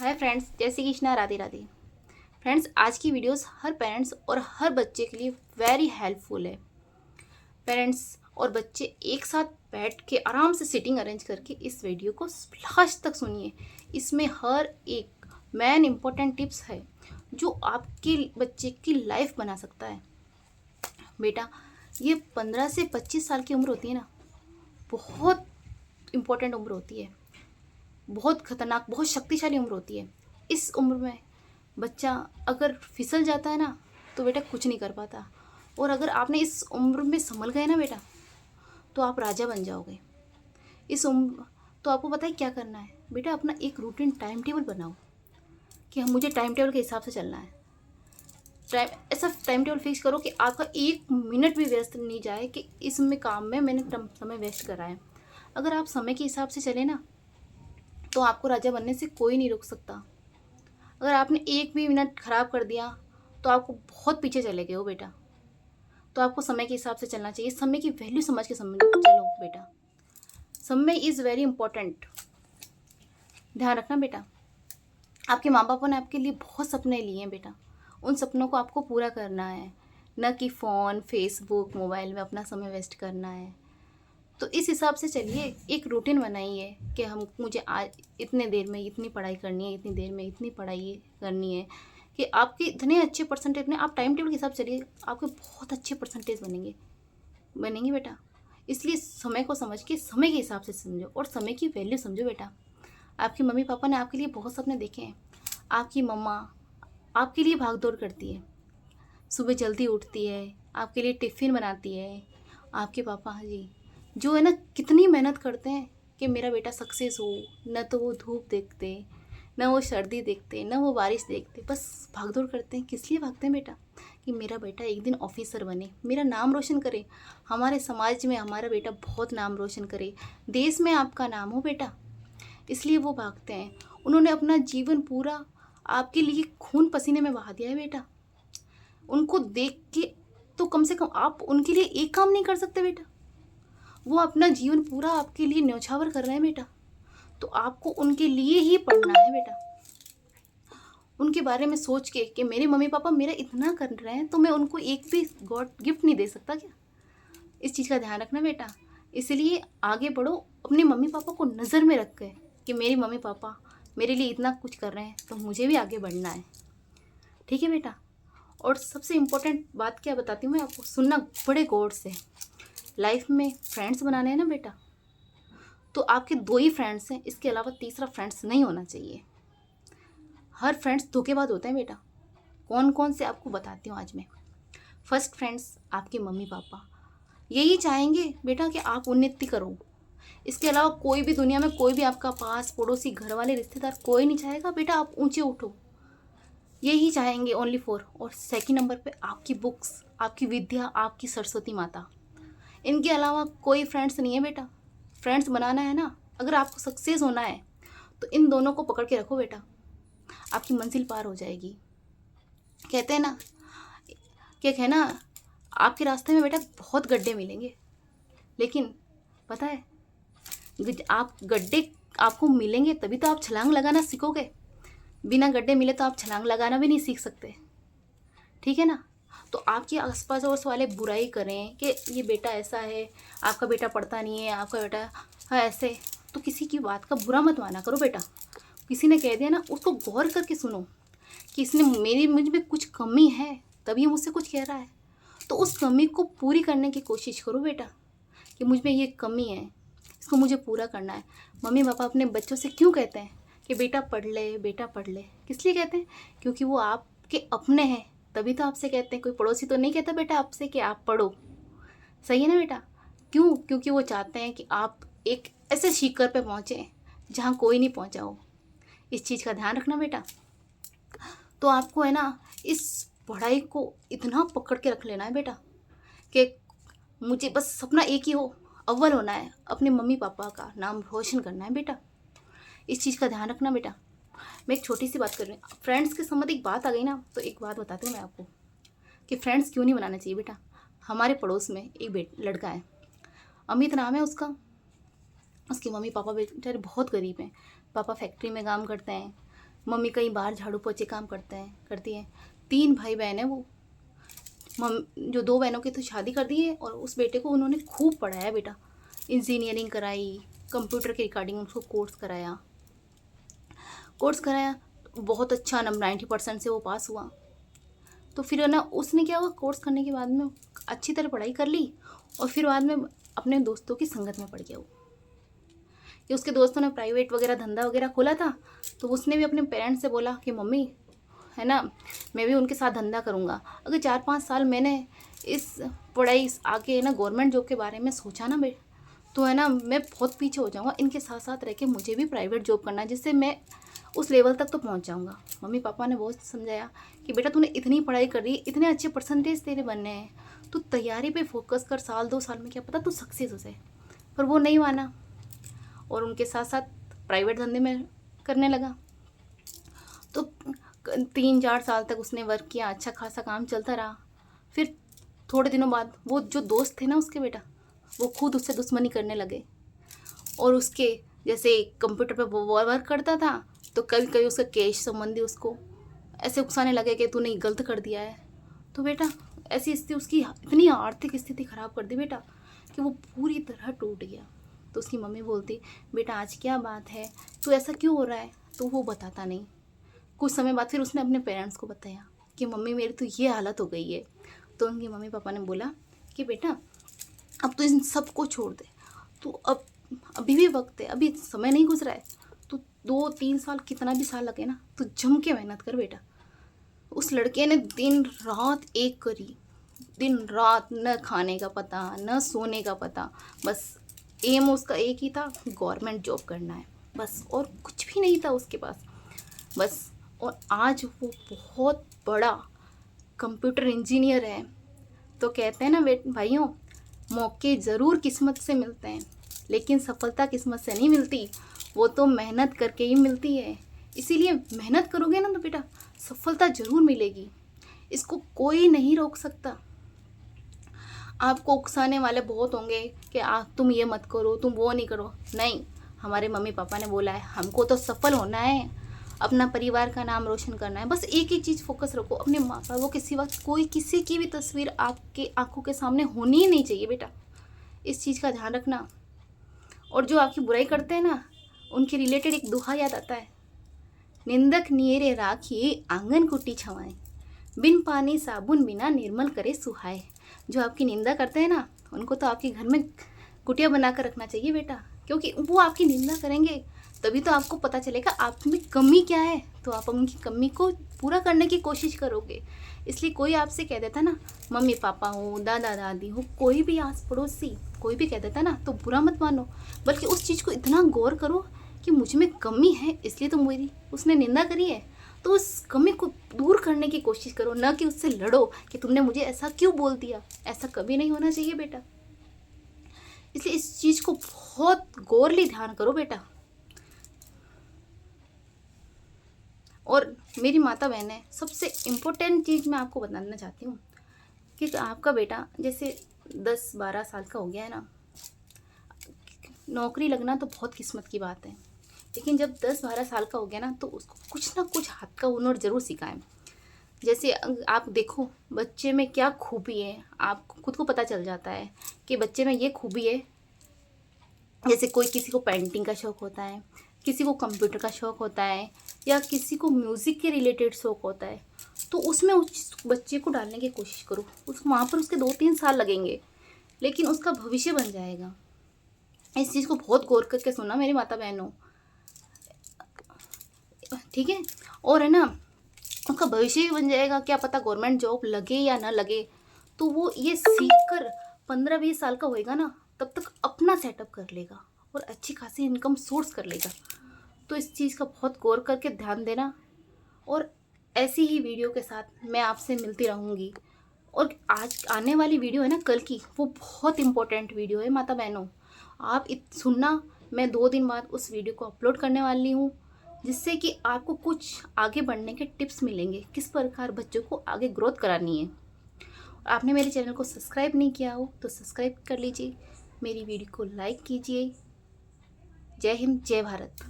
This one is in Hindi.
हाय फ्रेंड्स, जय श्री कृष्णा, राधे राधे। फ्रेंड्स, आज की वीडियोस हर पेरेंट्स और हर बच्चे के लिए वेरी हेल्पफुल है। पेरेंट्स और बच्चे एक साथ बैठ के आराम से सिटिंग अरेंज करके इस वीडियो को लास्ट तक सुनिए। इसमें हर एक मेन इम्पोर्टेंट टिप्स है जो आपके बच्चे की लाइफ बना सकता है। बेटा, ये 15 से 25 साल की उम्र होती है ना, बहुत इम्पोर्टेंट उम्र होती है, बहुत खतरनाक, बहुत शक्तिशाली उम्र होती है। इस उम्र में बच्चा अगर फिसल जाता है ना तो बेटा कुछ नहीं कर पाता। और अगर आपने इस उम्र में संभल गए ना बेटा, तो आप राजा बन जाओगे। इस उम्र तो आपको पता है क्या करना है बेटा, अपना एक रूटीन टाइम टेबल बनाओ कि हम मुझे टाइम टेबल के हिसाब से चलना है। ऐसा टाइम टेबल फिक्स करो कि आपका एक मिनट भी व्यस्त नहीं जाए कि इसमें काम में मैंने समय वेस्ट करा है। अगर आप समय के हिसाब से चले ना तो आपको राजा बनने से कोई नहीं रोक सकता। अगर आपने एक भी मिनट ख़राब कर दिया तो आपको बहुत पीछे चले गए हो बेटा। तो आपको समय के हिसाब से चलना चाहिए, समय की वैल्यू समझ के समय चलो बेटा। समय इज़ वेरी इंपॉर्टेंट, ध्यान रखना बेटा। आपके माँ बापों ने आपके लिए बहुत सपने लिए हैं बेटा, उन सपनों को आपको पूरा करना है, न कि फ़ोन, फेसबुक, मोबाइल में अपना समय वेस्ट करना है। तो इस हिसाब से चलिए, एक रूटीन बनाइए कि मुझे आज इतने देर में इतनी पढ़ाई करनी है, इतनी देर में इतनी पढ़ाई करनी है, कि आपके इतने अच्छे परसेंटेज में आप टाइम टेबल के हिसाब से चलिए, आपके बहुत अच्छे परसेंटेज बनेंगे बनेंगे बेटा। इसलिए समय को समझ के समय के हिसाब से समझो और समय की वैल्यू समझो बेटा। आपकी मम्मी पापा ने आपके लिए बहुत सपने देखे हैं। आपकी मम्मा आपके लिए भाग दौड़ करती है, सुबह जल्दी उठती है, आपके लिए टिफ़िन बनाती है। आपके पापा जी जो है ना, कितनी मेहनत करते हैं कि मेरा बेटा सक्सेस हो। न तो वो धूप देखते, न वो सर्दी देखते, न वो बारिश देखते, बस भागदौड़ करते हैं। किस लिए भागते हैं बेटा? कि मेरा बेटा एक दिन ऑफिसर बने, मेरा नाम रोशन करे, हमारे समाज में हमारा बेटा बहुत नाम रोशन करे, देश में आपका नाम हो बेटा। इसलिए वो भागते हैं। उन्होंने अपना जीवन पूरा आपके लिए खून पसीने में बहा दिया है बेटा। उनको देख के तो कम से कम आप उनके लिए एक काम नहीं कर सकते बेटा? वो अपना जीवन पूरा आपके लिए न्यौछावर कर रहे हैं बेटा। तो आपको उनके लिए ही पढ़ना है बेटा। उनके बारे में सोच के कि मेरे मम्मी पापा मेरा इतना कर रहे हैं तो मैं उनको एक भी गॉड गिफ्ट नहीं दे सकता क्या? इस चीज़ का ध्यान रखना बेटा। इसलिए आगे बढ़ो, अपने मम्मी पापा को नज़र में रख के कि मेरे मम्मी पापा मेरे लिए इतना कुछ कर रहे हैं तो मुझे भी आगे बढ़ना है। ठीक है बेटा? और सबसे इम्पोर्टेंट बात क्या बताती हूँ मैं आपको, सुनना बड़े गौर से। लाइफ में फ्रेंड्स बनाने हैं ना बेटा, तो आपके 2 ही फ्रेंड्स हैं, इसके अलावा तीसरा फ्रेंड्स नहीं होना चाहिए। हर फ्रेंड्स धोखेबाज होते हैं बेटा। कौन कौन से आपको बताती हूँ आज मैं। फर्स्ट फ्रेंड्स आपके मम्मी पापा, यही चाहेंगे बेटा कि आप उन्नति करो। इसके अलावा कोई भी दुनिया में, कोई भी आपका पास पड़ोसी, घर वाले, रिश्तेदार, कोई नहीं चाहेगा बेटा आप ऊंचे उठो। यही चाहेंगे ओनली फॉर। और सेकंड नंबर पे आपकी बुक्स, आपकी विद्या, आपकी सरस्वती माता। इनके अलावा कोई फ्रेंड्स नहीं है बेटा। फ्रेंड्स बनाना है ना, अगर आपको सक्सेस होना है तो इन दोनों को पकड़ के रखो बेटा, आपकी मंजिल पार हो जाएगी। कहते हैं ना, क्या कहना, आपके रास्ते में बेटा बहुत गड्ढे मिलेंगे, लेकिन पता है, आप गड्ढे आपको मिलेंगे तभी तो आप छलांग लगाना सीखोगे। बिना गड्ढे मिले तो आप छलांग लगाना भी नहीं सीख सकते। ठीक है ना? तो आपके आसपास और वाले बुराई करें कि ये बेटा ऐसा है, आपका बेटा पढ़ता नहीं है, आपका बेटा ऐसे, तो किसी की बात का बुरा मत माना करो बेटा। किसी ने कह दिया ना, उसको गौर करके सुनो कि इसने मुझ में कुछ कमी है तभी मुझसे कुछ कह रहा है। तो उस कमी को पूरी करने की कोशिश करो बेटा, कि मुझ में ये कमी है, इसको मुझे पूरा करना है। मम्मी पापा अपने बच्चों से क्यों कहते हैं कि बेटा पढ़ ले, बेटा पढ़ ले? किस लिए कहते हैं? क्योंकि वो आपके अपने हैं, तभी तो आपसे कहते हैं। कोई पड़ोसी तो नहीं कहता बेटा आपसे कि आप पढ़ो। सही है ना बेटा? क्यों? क्योंकि वो चाहते हैं कि आप एक ऐसे शिखर पे पहुँचे जहाँ कोई नहीं पहुँचा हो। इस चीज़ का ध्यान रखना बेटा। तो आपको है ना, इस पढ़ाई को इतना पकड़ के रख लेना है बेटा कि मुझे बस सपना एक ही हो, अव्वल होना है, अपने मम्मी पापा का नाम रोशन करना है बेटा। इस चीज़ का ध्यान रखना बेटा। मैं एक छोटी सी बात कर रही हूँ, फ्रेंड्स के संबंध एक बात आ गई ना, तो एक बात बताती हूँ मैं आपको कि फ्रेंड्स क्यों नहीं बनाना चाहिए बेटा। हमारे पड़ोस में एक लड़का है, अमित नाम है उसका। उसके मम्मी पापा बेचारे बहुत गरीब हैं। पापा फैक्ट्री में काम करते हैं, मम्मी कहीं बाहर झाड़ू पोछे काम करती हैं। 3 भाई बहन हैं वो। जो 2 बहनों की तो शादी कर दी है और उस बेटे को उन्होंने खूब पढ़ाया बेटा, इंजीनियरिंग कराई, कंप्यूटर की रिगार्डिंग उसको कोर्स कराया। बहुत अच्छा नंबर 90% से वो पास हुआ। तो फिर है ना, उसने क्या हुआ, कोर्स करने के बाद में अच्छी तरह पढ़ाई कर ली और फिर बाद में अपने दोस्तों की संगत में पड़ गया वो। कि उसके दोस्तों ने प्राइवेट वगैरह धंधा वगैरह खोला था, तो उसने भी अपने पेरेंट्स से बोला कि मम्मी है ना, मैं भी उनके साथ धंधा करूँगा। अगर 4-5 साल मैंने इस पढ़ाई आगे है ना गवर्नमेंट जॉब के बारे में सोचा ना तो है ना, मैं बहुत पीछे हो जाऊँगा। इनके साथ साथ रह के मुझे भी प्राइवेट जॉब करना है, जिससे मैं उस लेवल तक तो पहुँच जाऊँगा। मम्मी पापा ने बहुत समझाया कि बेटा तूने इतनी पढ़ाई कर रही है, इतने अच्छे परसेंटेज तेरे बनने हैं, तू तैयारी पे फोकस कर, साल 2 साल में क्या पता तू सक्सेस हो जाए। पर वो नहीं माना और उनके साथ साथ प्राइवेट धंधे में करने लगा। तो 3-4 साल तक उसने वर्क किया, अच्छा खासा काम चलता रहा। फिर थोड़े दिनों बाद वो जो दोस्त थे ना उसके बेटा, वो खुद उससे दुश्मनी करने लगे और उसके जैसे कंप्यूटर पे वो वर्क करता था तो कभी कभी उसका केस संबंधी उसको ऐसे उकसाने लगे कि तूने गलत कर दिया है। तो बेटा ऐसी स्थिति, उसकी इतनी आर्थिक स्थिति ख़राब कर दी बेटा कि वो पूरी तरह टूट गया। तो उसकी मम्मी बोलती, बेटा आज क्या बात है, तू ऐसा क्यों हो रहा है? तो वो बताता नहीं। कुछ समय बाद फिर उसने अपने पेरेंट्स को बताया कि मम्मी मेरी तो ये हालत हो गई है। तो उनकी मम्मी पापा ने बोला कि बेटा अब तो इन सब को छोड़ दे, तू अब अभी भी वक्त है, अभी समय नहीं गुजरा है, तू 2-3 साल कितना भी साल लगे ना, तू जम के मेहनत कर बेटा। उस लड़के ने दिन रात एक करी, दिन रात, न खाने का पता न सोने का पता, बस एम उसका एक ही था, गवर्नमेंट जॉब करना है बस, और कुछ भी नहीं था उसके पास बस। और आज वो बहुत बड़ा कंप्यूटर इंजीनियर है। तो कहते हैं ना भाइयों, मौके ज़रूर किस्मत से मिलते हैं, लेकिन सफलता किस्मत से नहीं मिलती, वो तो मेहनत करके ही मिलती है। इसीलिए मेहनत करोगे ना तो बेटा सफलता ज़रूर मिलेगी, इसको कोई नहीं रोक सकता। आपको उकसाने वाले बहुत होंगे कि तुम ये मत करो, तुम वो नहीं करो। नहीं, हमारे मम्मी पापा ने बोला है हमको तो सफल होना है, अपना परिवार का नाम रोशन करना है। बस एक ही चीज़ फोकस रखो, अपने माँ बापों के सिवा कोई किसी की भी तस्वीर आपके आंखों के सामने होनी ही नहीं चाहिए बेटा, इस चीज़ का ध्यान रखना। और जो आपकी बुराई करते हैं ना, उनके रिलेटेड एक दोहा याद आता है, निंदक नियरे राखिए आंगन कुटी छवाएं, बिन पानी साबुन बिना निर्मल करे सुहाए। जो आपकी निंदा करते हैं ना, उनको तो आपके घर में कुटिया बना कर रखना चाहिए बेटा, क्योंकि वो आपकी निंदा करेंगे तभी तो आपको पता चलेगा आप में कमी क्या है, तो आप उनकी कमी को पूरा करने की कोशिश करोगे। इसलिए कोई आपसे कह देता ना, मम्मी पापा हो, दादा दादी हो, कोई भी आस पड़ोसी कोई भी कह देता ना, तो बुरा मत मानो, बल्कि उस चीज़ को इतना गौर करो कि मुझ में कमी है इसलिए तो मेरी उसने निंदा करी है, तो उस कमी को दूर करने की कोशिश करो, ना कि उससे लड़ो कि तुमने मुझे ऐसा क्यों बोल दिया। ऐसा कभी नहीं होना चाहिए बेटा। इसलिए इस चीज़ को बहुत गौरली ध्यान करो बेटा। और मेरी माता बहनें, सबसे इम्पोर्टेंट चीज़ मैं आपको बताना चाहती हूँ कि आपका बेटा जैसे 10-12 साल का हो गया है ना, नौकरी लगना तो बहुत किस्मत की बात है, लेकिन जब 10-12 साल का हो गया ना, तो उसको कुछ ना कुछ हाथ का हुनर ज़रूर सिखाएं। जैसे आप देखो बच्चे में क्या खूबी है, आपको खुद को पता चल जाता है कि बच्चे में ये खूबी है। जैसे कोई किसी को पेंटिंग का शौक़ होता है, किसी को कंप्यूटर का शौक़ होता है, या किसी को म्यूज़िक के रिलेटेड शौक़ होता है, तो उसमें उस बच्चे को डालने की कोशिश करो। वहाँ पर उसके 2-3 साल लगेंगे, लेकिन उसका भविष्य बन जाएगा। इस चीज़ को बहुत गौर करके सुनना मेरी माता बहनों, ठीक है। और है ना, उसका भविष्य भी बन जाएगा, क्या पता गवर्नमेंट जॉब लगे या ना लगे, तो वो ये सीख कर 15-20 साल का होएगा ना, तब तक अपना सेटअप कर लेगा और अच्छी खासी इनकम सोर्स कर लेगा। तो इस चीज़ का बहुत गौर करके ध्यान देना। और ऐसी ही वीडियो के साथ मैं आपसे मिलती रहूँगी। और आज आने वाली वीडियो है ना कल की, वो बहुत इम्पोर्टेंट वीडियो है माता बहनों, आप सुनना। मैं 2 दिन बाद उस वीडियो को अपलोड करने वाली हूँ, जिससे कि आपको कुछ आगे बढ़ने के टिप्स मिलेंगे, किस प्रकार बच्चों को आगे ग्रोथ करानी है। आपने मेरे चैनल को सब्सक्राइब नहीं किया हो तो सब्सक्राइब कर लीजिए, मेरी वीडियो को लाइक कीजिए। जय हिंद, जय भारत।